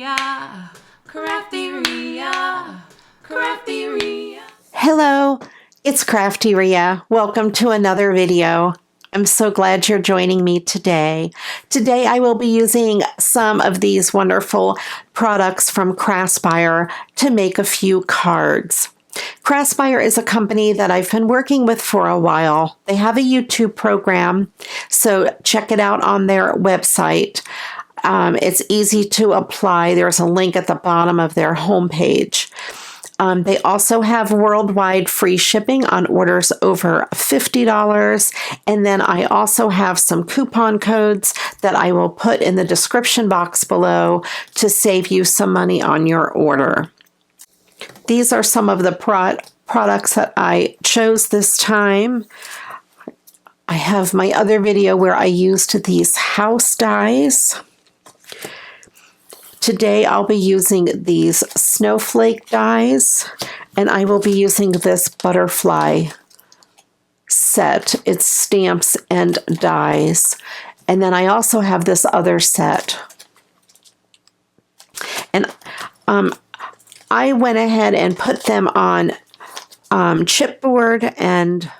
Crafteria, Crafteria, Crafteria. Hello, it's Crafteria. Welcome to another video. I'm so glad you're joining me today. Today I will be using some of these wonderful products from Craspire to make a few cards. Craspire is a company that I've been working with for a while. They have a YouTube program, so check it out on their website. It's easy to apply. There's a link at the bottom of their homepage. They also have worldwide free shipping on orders over $50. And then I also have some coupon codes that I will put in the description box below to save you some money on your order. These are some of the products that I chose this time. I have my other video where I used these house dies. Today I'll be using these snowflake dies, and I will be using this butterfly set. It's stamps and dies. And then I also have this other set. And I went ahead and put them on chipboard and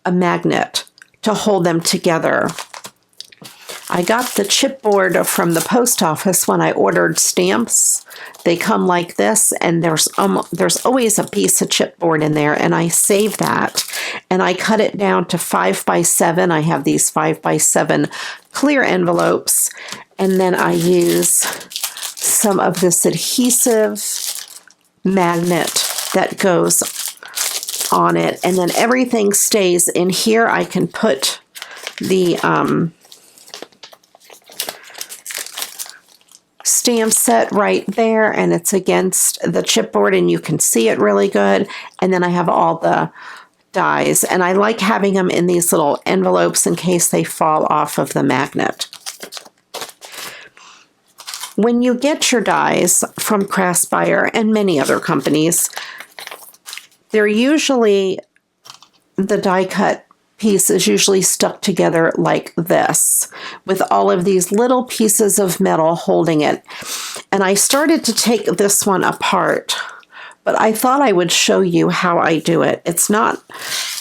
a magnet to hold them together. I got the chipboard from the post office when I ordered stamps. They come like this, and there's always a piece of chipboard in there, and I save that. And I cut it down to 5x7. I have these 5x7 clear envelopes, and then I use some of this adhesive magnet that goes on it, and then everything stays in here. I can put the stamp set right there, and it's against the chipboard and you can see it really good. And then I have all the dies, and I like having them in these little envelopes in case they fall off of the magnet. When you get your dies from Craspire and many other companies, they're usually, the die cut piece is usually stuck together like this, with all of these little pieces of metal holding it. And I started to take this one apart, but I thought I would show you how I do it. It's not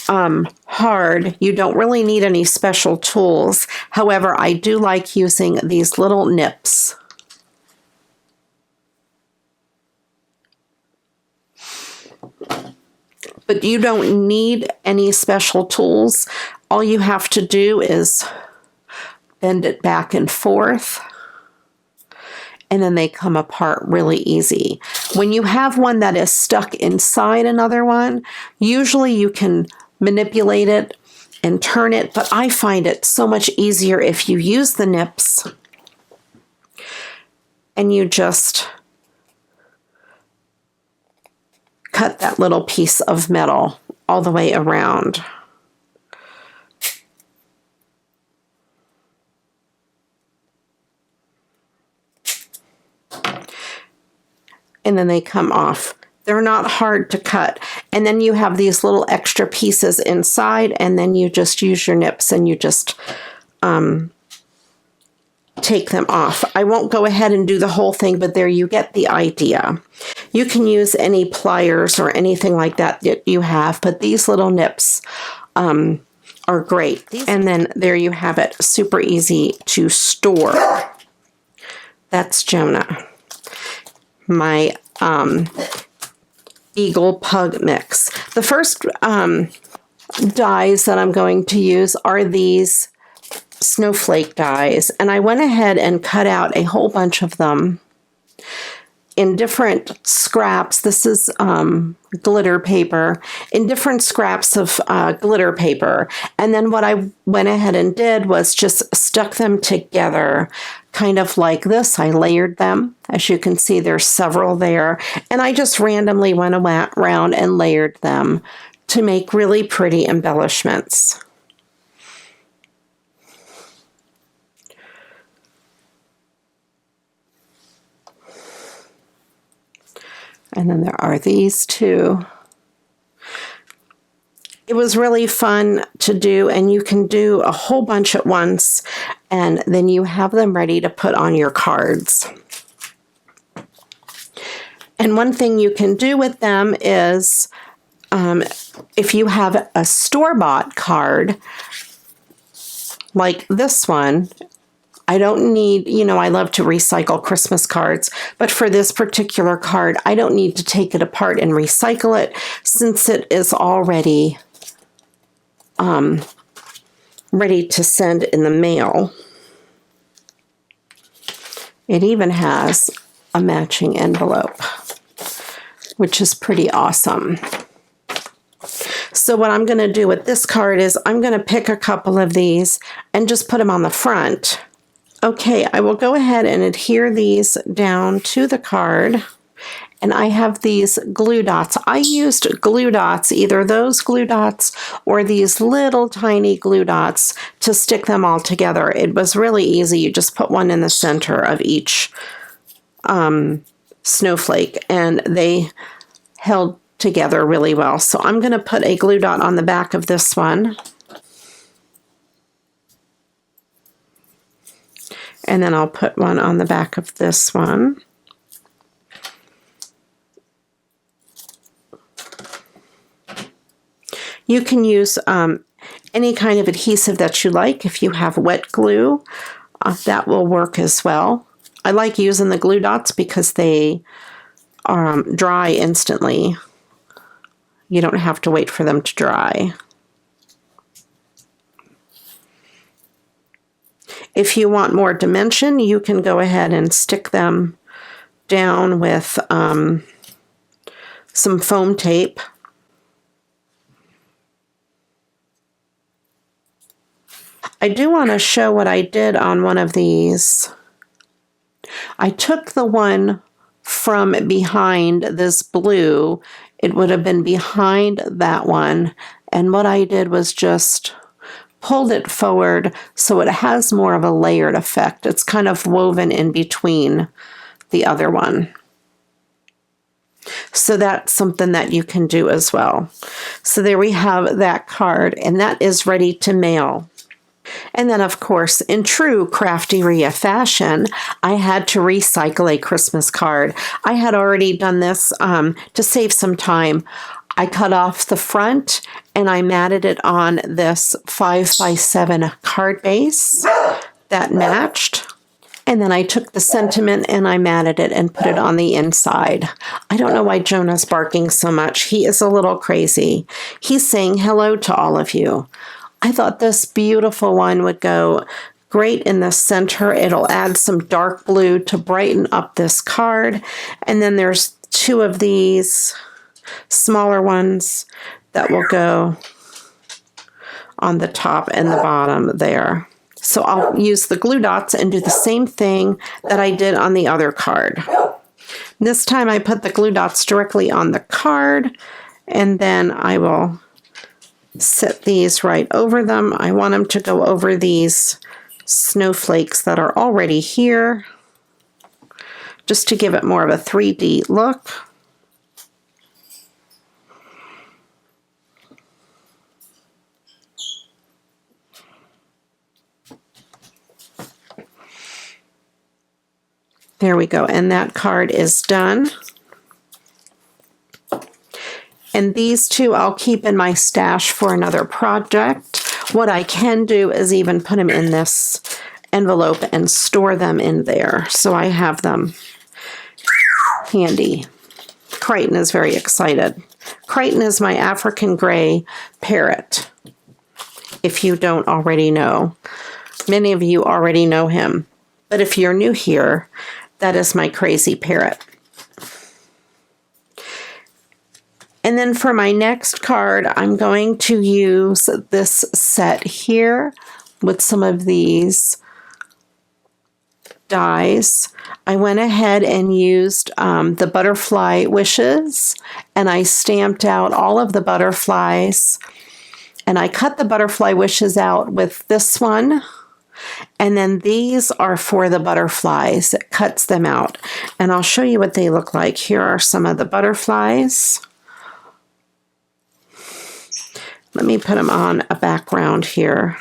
hard. You don't really need any special tools. However, I do like using these little nips. But you don't need any special tools. All you have to do is bend it back and forth, and then they come apart really easy. When you have one that is stuck inside another one, usually you can manipulate it and turn it, but I find it so much easier if you use the nips and you just cut that little piece of metal all the way around. And then they come off. They're not hard to cut. And then you have these little extra pieces inside, and then you just use your nips and you just take them off. I won't go ahead and do the whole thing, but there you get the idea. You can use any pliers or anything like that you have, but these little nips are great. And then there you have it, super easy to store. That's Jonah, my Eagle Pug mix. The first dies that I'm going to use are these snowflake dies, and I went ahead and cut out a whole bunch of them in different scraps. This is glitter paper, in different scraps of glitter paper. And then what I went ahead and did was just stuck them together, kind of like this. I layered them. As you can see, there's several there. And I just randomly went around and layered them to make really pretty embellishments. And then there are these two. It was really fun to do, and you can do a whole bunch at once, and then you have them ready to put on your cards. And one thing you can do with them is if you have a store-bought card like this one, I don't need, I love to recycle Christmas cards, but for this particular card, I don't need to take it apart and recycle it since it is already ready to send in the mail. It even has a matching envelope, which is pretty awesome. So what I'm going to do with this card is I'm going to pick a couple of these and just put them on the front. Okay, I will go ahead and adhere these down to the card. And I have these glue dots. I used glue dots, either those glue dots or these little tiny glue dots to stick them all together. It was really easy. You just put one in the center of each snowflake and they held together really well. So I'm going to put a glue dot on the back of this one. And then I'll put one on the back of this one. You can use any kind of adhesive that you like. If you have wet glue, that will work as well. I like using the glue dots because they dry instantly. You don't have to wait for them to dry. If you want more dimension, you can go ahead and stick them down with some foam tape. I do want to show what I did on one of these. I took the one from behind this blue. It would have been behind that one. And what I did was just pulled it forward so it has more of a layered effect. It's kind of woven in between the other one. So that's something that you can do as well. So there we have that card, and that is ready to mail. And then, of course, in true Crafteria fashion, I had to recycle a Christmas card. I had already done this to save some time. I cut off the front and I matted it on this 5x7 card base that matched. And then I took the sentiment and I matted it and put it on the inside. I don't know why Jonah's barking so much. He is a little crazy. He's saying hello to all of you. I thought this beautiful one would go great in the center. It'll add some dark blue to brighten up this card. And then there's two of these smaller ones that will go on the top and the bottom there. So I'll use the glue dots and do the same thing that I did on the other card. This time I put the glue dots directly on the card, and then I will set these right over them. I want them to go over these snowflakes that are already here, just to give it more of a 3D look. There we go, and that card is done. And these two I'll keep in my stash for another project. What I can do is even put them in this envelope and store them in there. So I have them handy. Crichton is very excited. Crichton is my African gray parrot, if you don't already know. Many of you already know him. But if you're new here, that is my crazy parrot. And then for my next card, I'm going to use this set here with some of these dies. I went ahead and used the butterfly wishes, and I stamped out all of the butterflies, and I cut the butterfly wishes out with this one. And then these are for the butterflies. It cuts them out. And I'll show you what they look like. Here are some of the butterflies. Let me put them on a background here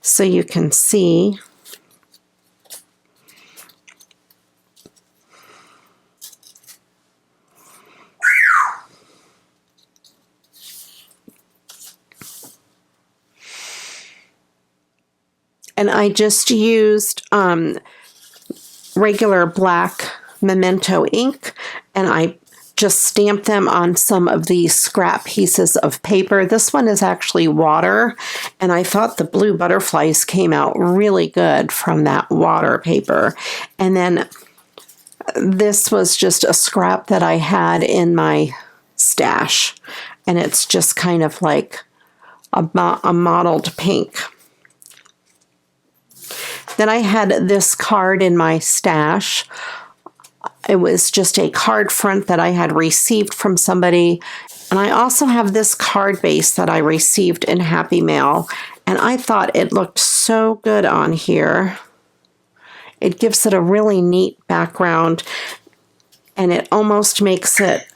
so you can see. And I just used regular black Memento ink, and I just stamped them on some of these scrap pieces of paper. This one is actually water, and I thought the blue butterflies came out really good from that water paper. And then this was just a scrap that I had in my stash, and it's just kind of like a mottled pink. Then I had this card in my stash. It was just a card front that I had received from somebody. And I also have this card base that I received in Happy Mail. And I thought it looked so good on here. It gives it a really neat background. And it almost makes it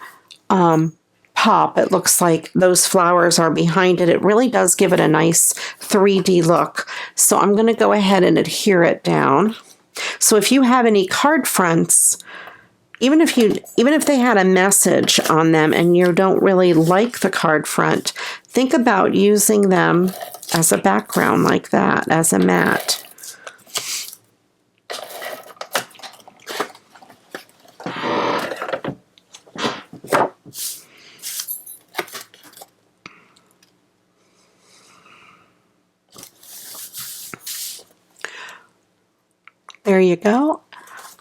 pop. It looks like those flowers are behind it. It really does give it a nice 3D look. So I'm going to go ahead and adhere it down. So if you have any card fronts, even if they had a message on them and you don't really like the card front, think about using them as a background like that, as a mat. There you go.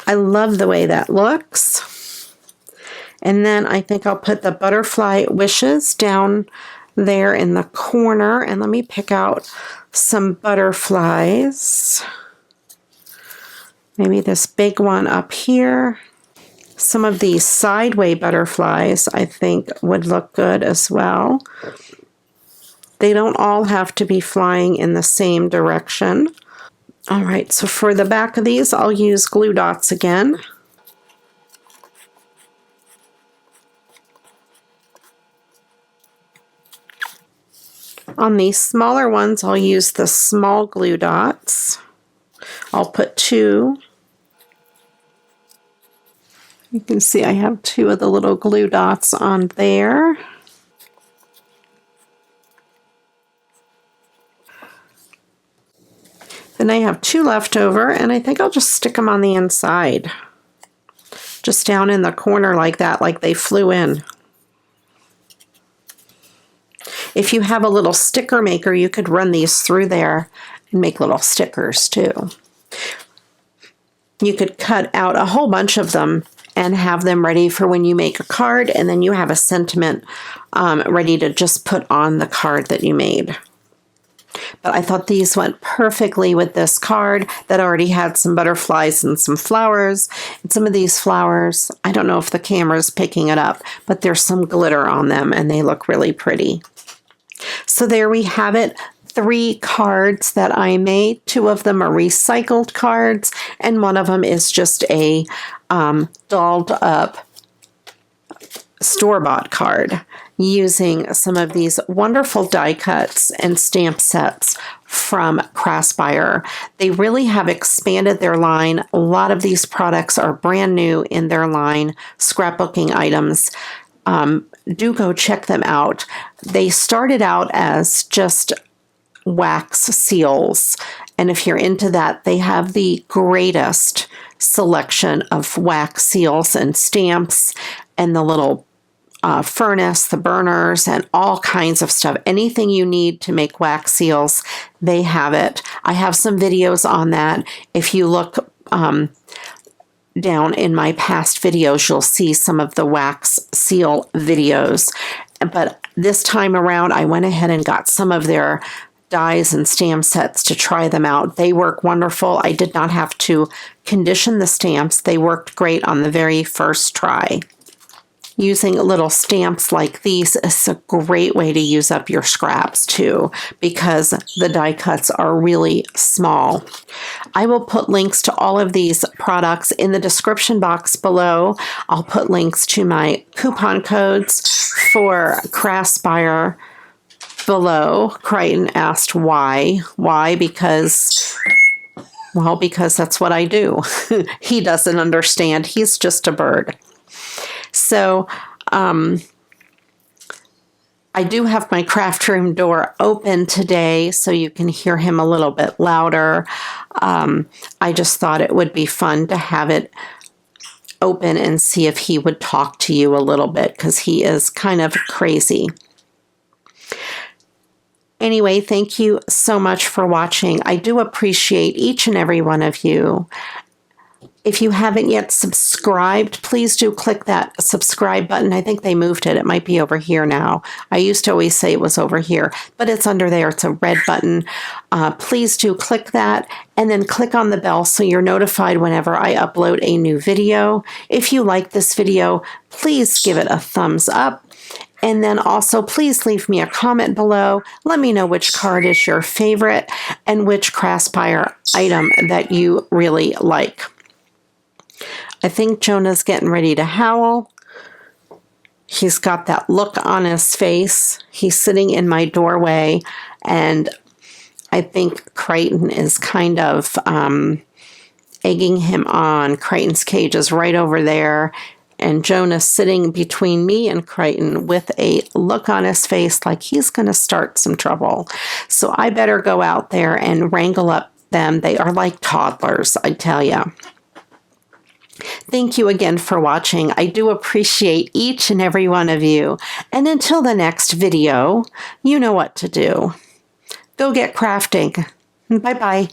I love the way that looks. And then I think I'll put the butterfly wishes down there in the corner. And let me pick out some butterflies. Maybe this big one up here. Some of these sideway butterflies I think would look good as well. They don't all have to be flying in the same direction. All right, so for the back of these, I'll use glue dots again. On these smaller ones, I'll use the small glue dots. I'll put 2. You can see I have 2 of the little glue dots on there. Then I have 2 left over, and I think I'll just stick them on the inside. Just down in the corner like that, like they flew in. If you have a little sticker maker, you could run these through there and make little stickers too. You could cut out a whole bunch of them and have them ready for when you make a card, and then you have a sentiment ready to just put on the card that you made. But I thought these went perfectly with this card that already had some butterflies and some flowers. And some of these flowers, I don't know if the camera's picking it up, but there's some glitter on them and they look really pretty. So there we have it. 3 cards that I made. 2 of them are recycled cards, and one of them is just a dolled up store-bought card using some of these wonderful die cuts and stamp sets from Craspire. They really have expanded their line. A lot of these products are brand new in their line, scrapbooking items. Do go check them out. They started out as just wax seals, and if you're into that, they have the greatest selection of wax seals and stamps and the little furnace, the burners, and all kinds of stuff. Anything you need to make wax seals, they have it. I have some videos on that. If you look down in my past videos, you'll see some of the wax seal videos. But this time around, I went ahead and got some of their dies and stamp sets to try them out. They work wonderful. I did not have to condition the stamps. They worked great on the very first try. Using little stamps like these is a great way to use up your scraps too, because the die cuts are really small. I will put links to all of these products in the description box below. I'll put links to my coupon codes for Craspire below. Crichton asked why. Why? Because that's what I do. He doesn't understand. He's just a bird. So I do have my craft room door open today, so you can hear him a little bit louder. I just thought it would be fun to have it open and see if he would talk to you a little bit, because he is kind of crazy. Anyway, thank you so much for watching. I do appreciate each and every one of you. If you haven't yet subscribed, please do click that subscribe button. I think they moved it. It might be over here now. I used to always say it was over here, but it's under there. It's a red button. Please do click that and then click on the bell so you're notified whenever I upload a new video. If you like this video, please give it a thumbs up. And then also, please leave me a comment below. Let me know which card is your favorite and which Craspire item that you really like. I think Jonah's getting ready to howl. He's got that look on his face. He's sitting in my doorway, and I think Crichton is kind of egging him on. Crichton's cage is right over there, and Jonah's sitting between me and Crichton with a look on his face like he's going to start some trouble. So I better go out there and wrangle up them. They are like toddlers, I tell you. Thank you again for watching. I do appreciate each and every one of you. And until the next video, you know what to do. Go get crafting. Bye-bye.